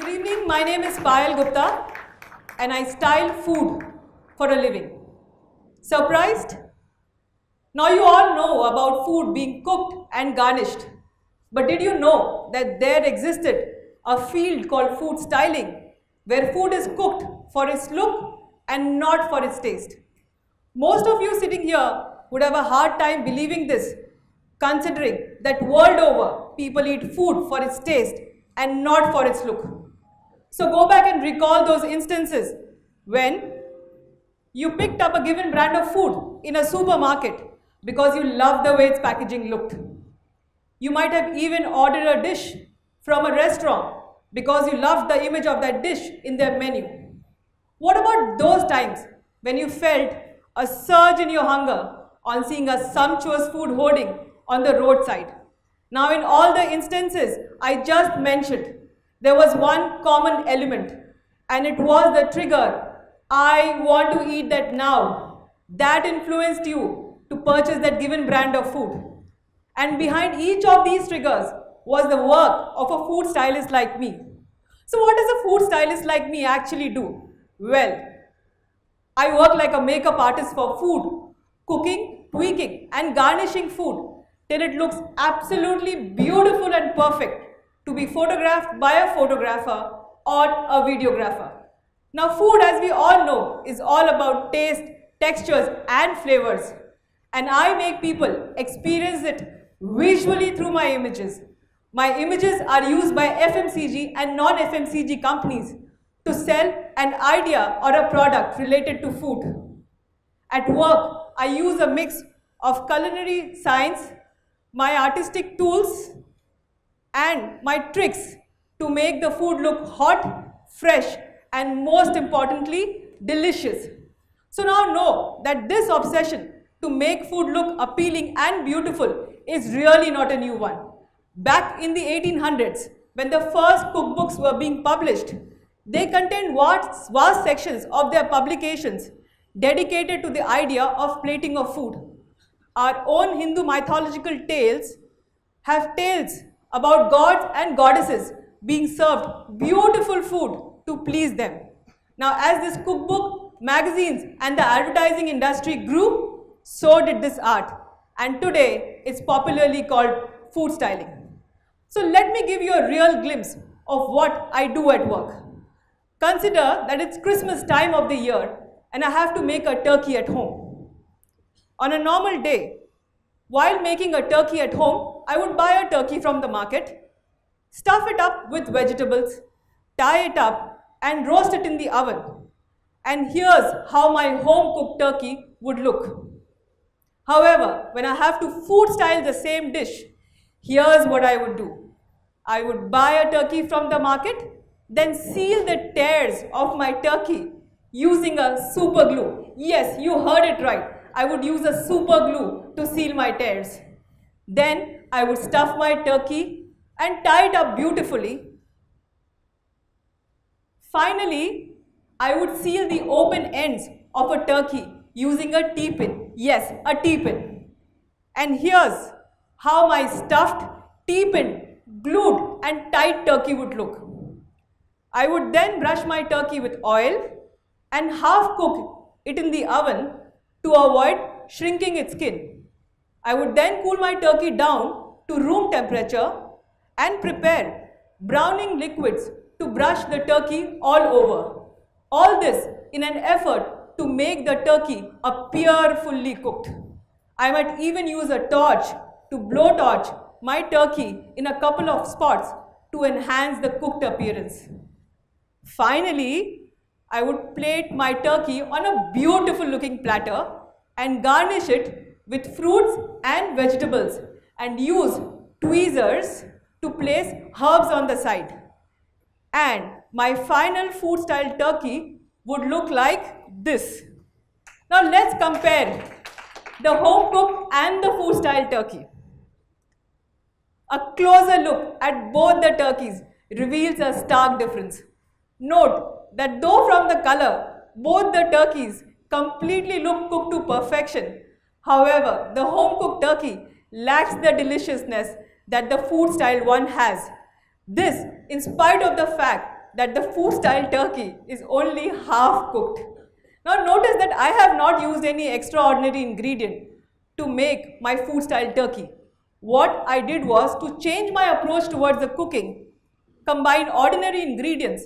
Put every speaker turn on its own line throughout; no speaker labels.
Good evening, my name is Payal Gupta and I style food for a living. Surprised? Now you all know about food being cooked and garnished. But did you know that there existed a field called food styling where food is cooked for its look and not for its taste? Most of you sitting here would have a hard time believing this, considering that world over people eat food for its taste and not for its look. So go back and recall those instances when you picked up a given brand of food in a supermarket because you loved the way its packaging looked. You might have even ordered a dish from a restaurant because you loved the image of that dish in their menu. What about those times when you felt a surge in your hunger on seeing a sumptuous food hoarding on the roadside? Now, in all the instances I just mentioned, there was one common element, and it was the trigger, I want to eat that now, that influenced you to purchase that given brand of food. And behind each of these triggers was the work of a food stylist like me. So what does a food stylist like me actually do? Well, I work like a makeup artist for food, cooking, tweaking and garnishing food till it looks absolutely beautiful and perfect to be photographed by a photographer or a videographer. Now food, as we all know, is all about taste, textures and flavors, and I make people experience it visually through my images. My images are used by FMCG and non-FMCG companies to sell an idea or a product related to food. At work, I use a mix of culinary science, my artistic tools and my tricks to make the food look hot, fresh and most importantly, delicious. So now know that this obsession to make food look appealing and beautiful is really not a new one. Back in the 1800s, when the first cookbooks were being published, they contained vast sections of their publications dedicated to the idea of plating of food. Our own Hindu mythological tales have tales about gods and goddesses being served beautiful food to please them. Now, as this cookbook, magazines and the advertising industry grew, so did this art, and today it's popularly called food styling. So let me give you a real glimpse of what I do at work. Consider that it's Christmas time of the year and I have to make a turkey at home. On a normal day, while making a turkey at home, I would buy a turkey from the market, stuff it up with vegetables, tie it up and roast it in the oven. And here's how my home-cooked turkey would look. However, when I have to food style the same dish, here's what I would do. I would buy a turkey from the market, then seal the tears of my turkey using a super glue. Yes, you heard it right. I would use a super glue to seal my tears. Then I would stuff my turkey and tie it up beautifully. Finally, I would seal the open ends of a turkey using a T-pin. Yes, a T-pin. And here's how my stuffed, T-pin, glued and tight turkey would look. I would then brush my turkey with oil and half cook it in the oven to avoid shrinking its skin. I would then cool my turkey down to room temperature and prepare browning liquids to brush the turkey all over. All this in an effort to make the turkey appear fully cooked. I might even use a torch to blowtorch my turkey in a couple of spots to enhance the cooked appearance. Finally, I would plate my turkey on a beautiful looking platter and garnish it with fruits and vegetables and use tweezers to place herbs on the side. And my final food style turkey would look like this. Now let's compare the home cooked and the food style turkey. A closer look at both the turkeys reveals a stark difference. Note that though from the color, both the turkeys completely look cooked to perfection. However, the home-cooked turkey lacks the deliciousness that the food style one has. This in spite of the fact that the food style turkey is only half cooked. Now notice that I have not used any extraordinary ingredient to make my food style turkey. What I did was to change my approach towards the cooking, combine ordinary ingredients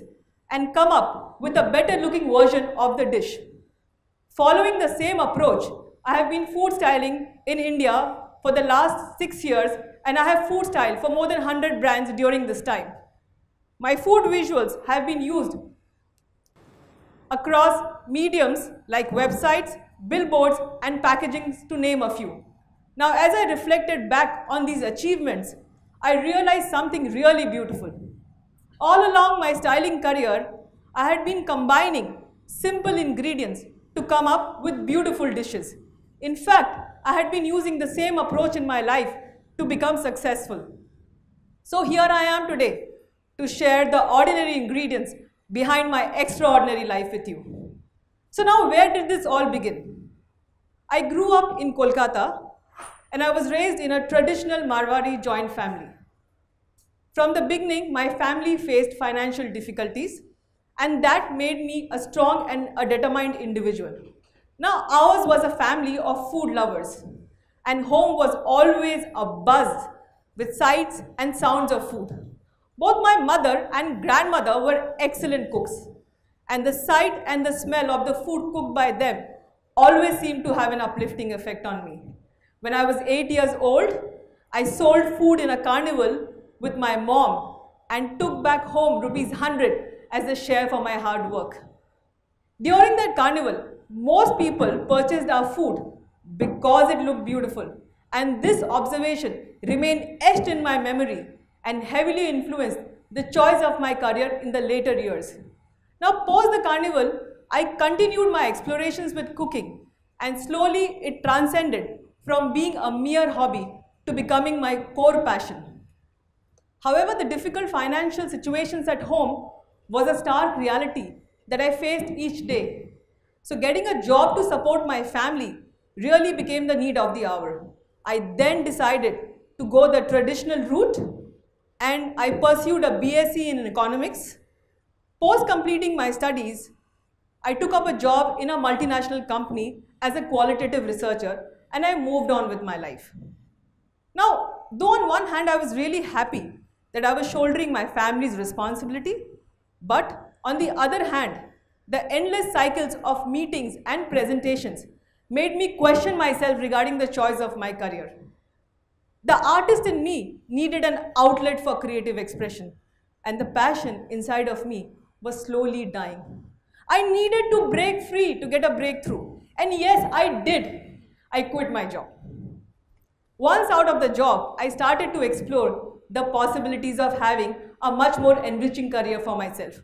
and come up with a better looking version of the dish. Following the same approach, I have been food styling in India for the last 6 years, and I have food styled for more than 100 brands during this time. My food visuals have been used across mediums like websites, billboards and packagings, to name a few. Now, as I reflected back on these achievements, I realized something really beautiful. All along my styling career, I had been combining simple ingredients to come up with beautiful dishes. In fact, I had been using the same approach in my life to become successful. So here I am today to share the ordinary ingredients behind my extraordinary life with you. So now, where did this all begin? I grew up in Kolkata and I was raised in a traditional Marwari joint family. From the beginning, my family faced financial difficulties, and that made me a strong and a determined individual. Now, ours was a family of food lovers, and home was always a buzz with sights and sounds of food. Both my mother and grandmother were excellent cooks, and the sight and the smell of the food cooked by them always seemed to have an uplifting effect on me. When I was 8 years old, I sold food in a carnival with my mom and took back home ₹100 as a share for my hard work. During that carnival, most people purchased our food because it looked beautiful, and this observation remained etched in my memory and heavily influenced the choice of my career in the later years. Now, post the carnival, I continued my explorations with cooking, and slowly it transcended from being a mere hobby to becoming my core passion. However, the difficult financial situations at home was a stark reality that I faced each day. So getting a job to support my family really became the need of the hour. I then decided to go the traditional route, and I pursued a BSc in economics. Post completing my studies, I took up a job in a multinational company as a qualitative researcher, and I moved on with my life. Now, though on one hand I was really happy that I was shouldering my family's responsibility, but on the other hand, the endless cycles of meetings and presentations made me question myself regarding the choice of my career. The artist in me needed an outlet for creative expression, and the passion inside of me was slowly dying. I needed to break free to get a breakthrough, and yes, I did. I quit my job. Once out of the job, I started to explore the possibilities of having a much more enriching career for myself.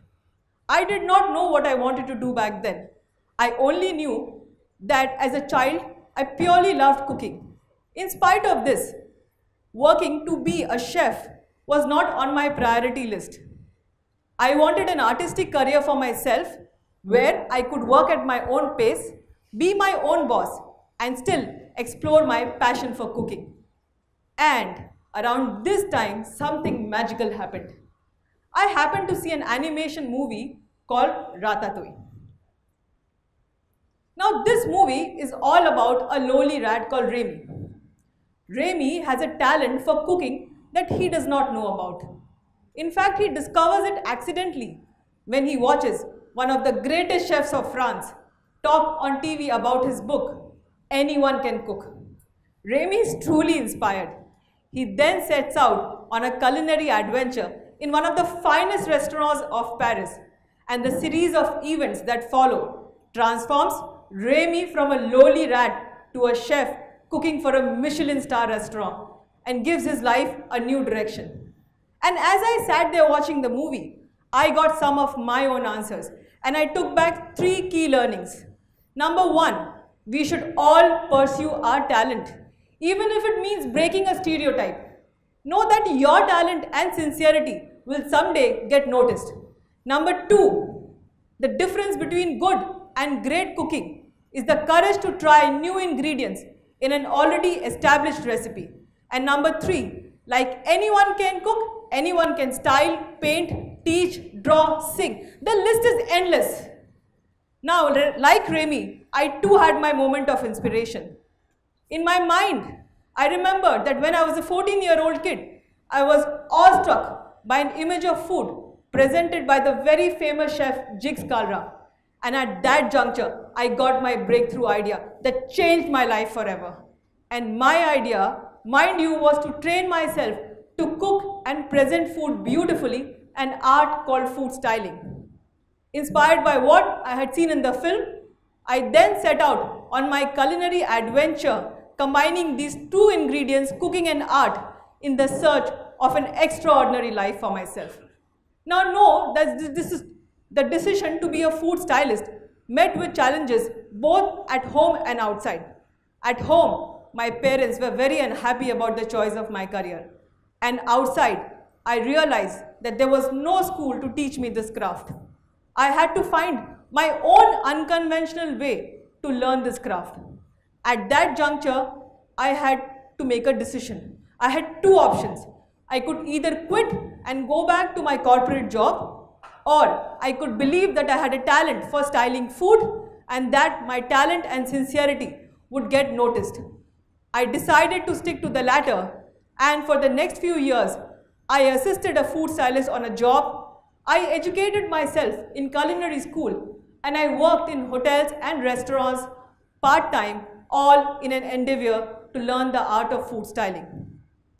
I did not know what I wanted to do back then. I only knew that as a child, I purely loved cooking. In spite of this, working to be a chef was not on my priority list. I wanted an artistic career for myself where I could work at my own pace, be my own boss, and still explore my passion for cooking. And around this time, something magical happened. I happened to see an animation movie called Ratatouille. Now, this movie is all about a lowly rat called Remy. Remy has a talent for cooking that he does not know about. In fact, he discovers it accidentally when he watches one of the greatest chefs of France talk on TV about his book, Anyone Can Cook. Remy is truly inspired. He then sets out on a culinary adventure in one of the finest restaurants of Paris, and the series of events that follow transforms Remy from a lowly rat to a chef cooking for a Michelin star restaurant and gives his life a new direction. And as I sat there watching the movie, I got some of my own answers, and I took back 3 key learnings. Number 1, we should all pursue our talent, even if it means breaking a stereotype. Know that your talent and sincerity will someday get noticed. Number 2, the difference between good and great cooking is the courage to try new ingredients in an already established recipe. And number 3, like anyone can cook, anyone can style, paint, teach, draw, sing. The list is endless. Now, like Remy, I too had my moment of inspiration. In my mind, I remember that when I was a 14-year-old kid, I was awestruck by an image of food presented by the very famous chef Jiggs Kalra. And at that juncture, I got my breakthrough idea that changed my life forever. And my idea, mind you, was to train myself to cook and present food beautifully, an art called food styling. Inspired by what I had seen in the film, I then set out on my culinary adventure, combining these two ingredients, cooking and art, in the search of an extraordinary life for myself. Now know that the decision to be a food stylist met with challenges both at home and outside. At home, my parents were very unhappy about the choice of my career. And outside, I realized that there was no school to teach me this craft. I had to find my own unconventional way to learn this craft. At that juncture, I had to make a decision. I had two options. I could either quit and go back to my corporate job, or I could believe that I had a talent for styling food and that my talent and sincerity would get noticed. I decided to stick to the latter, and for the next few years, I assisted a food stylist on a job. I educated myself in culinary school, and I worked in hotels and restaurants part-time, all in an endeavor to learn the art of food styling.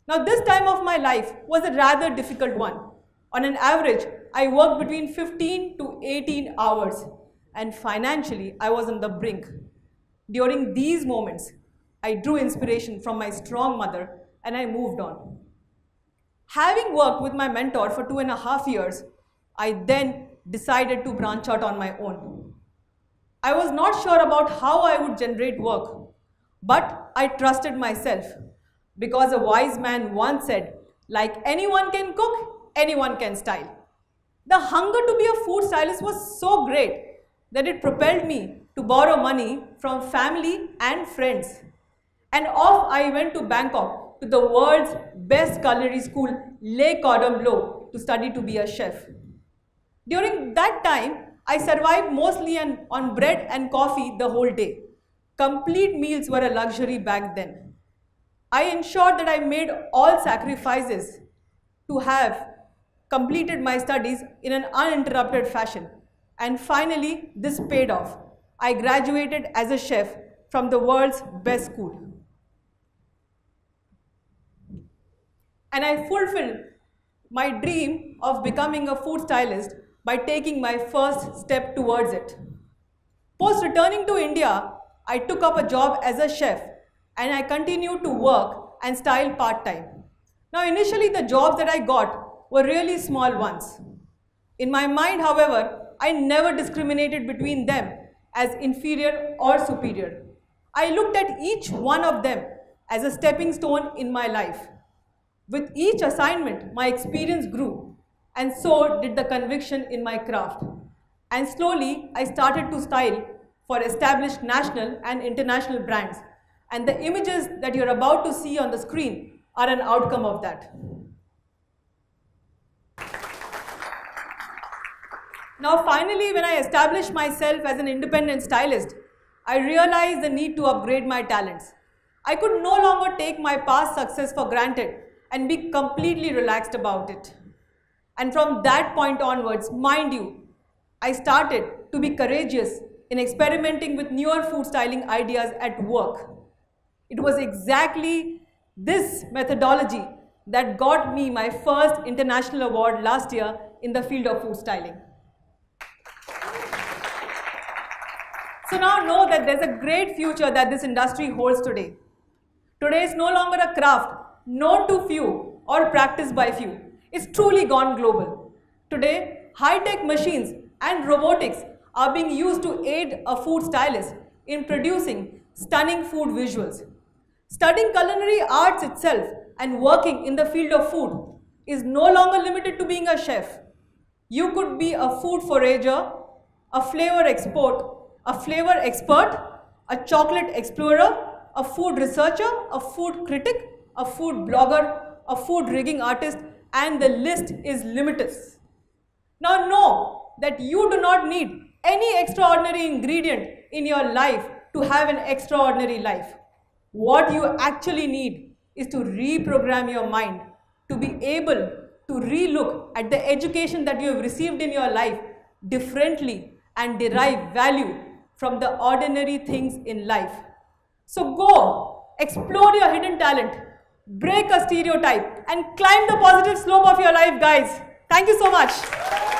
Now, this time of my life was a rather difficult one. On an average, I worked between 15 to 18 hours, and financially, I was on the brink. During these moments, I drew inspiration from my strong mother, and I moved on. Having worked with my mentor for 2.5 years, I then decided to branch out on my own. I was not sure about how I would generate work, but I trusted myself, because a wise man once said, like anyone can cook, anyone can style. The hunger to be a food stylist was so great that it propelled me to borrow money from family and friends. And off I went to Bangkok, to the world's best culinary school, Le Cordon Bleu, to study to be a chef. During that time, I survived mostly on bread and coffee the whole day. Complete meals were a luxury back then. I ensured that I made all sacrifices to have completed my studies in an uninterrupted fashion. And finally, this paid off. I graduated as a chef from the world's best school. And I fulfilled my dream of becoming a food stylist by taking my first step towards it. Post returning to India, I took up a job as a chef, and I continued to work and style part-time. Now, initially the jobs that I got were really small ones. In my mind, however, I never discriminated between them as inferior or superior. I looked at each one of them as a stepping stone in my life. With each assignment, my experience grew, and so did the conviction in my craft. And slowly, I started to style for established national and international brands. And the images that you're about to see on the screen are an outcome of that. Now, finally, when I established myself as an independent stylist, I realized the need to upgrade my talents. I could no longer take my past success for granted and be completely relaxed about it. And from that point onwards, mind you, I started to be courageous in experimenting with newer food styling ideas at work. It was exactly this methodology that got me my first international award last year in the field of food styling. So now know that there's a great future that this industry holds today. Today is no longer a craft known to few or practiced by few. It's truly gone global. Today, high-tech machines and robotics are being used to aid a food stylist in producing stunning food visuals. Studying culinary arts itself and working in the field of food is no longer limited to being a chef. You could be a food forager, a flavor expert, a chocolate explorer, a food researcher, a food critic, a food blogger, a food rigging artist, and the list is limitless. Now know that you do not need any extraordinary ingredient in your life to have an extraordinary life. What you actually need is to reprogram your mind, to be able to relook at the education that you have received in your life differently and derive value from the ordinary things in life. So go, explore your hidden talent, break a stereotype and climb the positive slope of your life, guys. Thank you so much.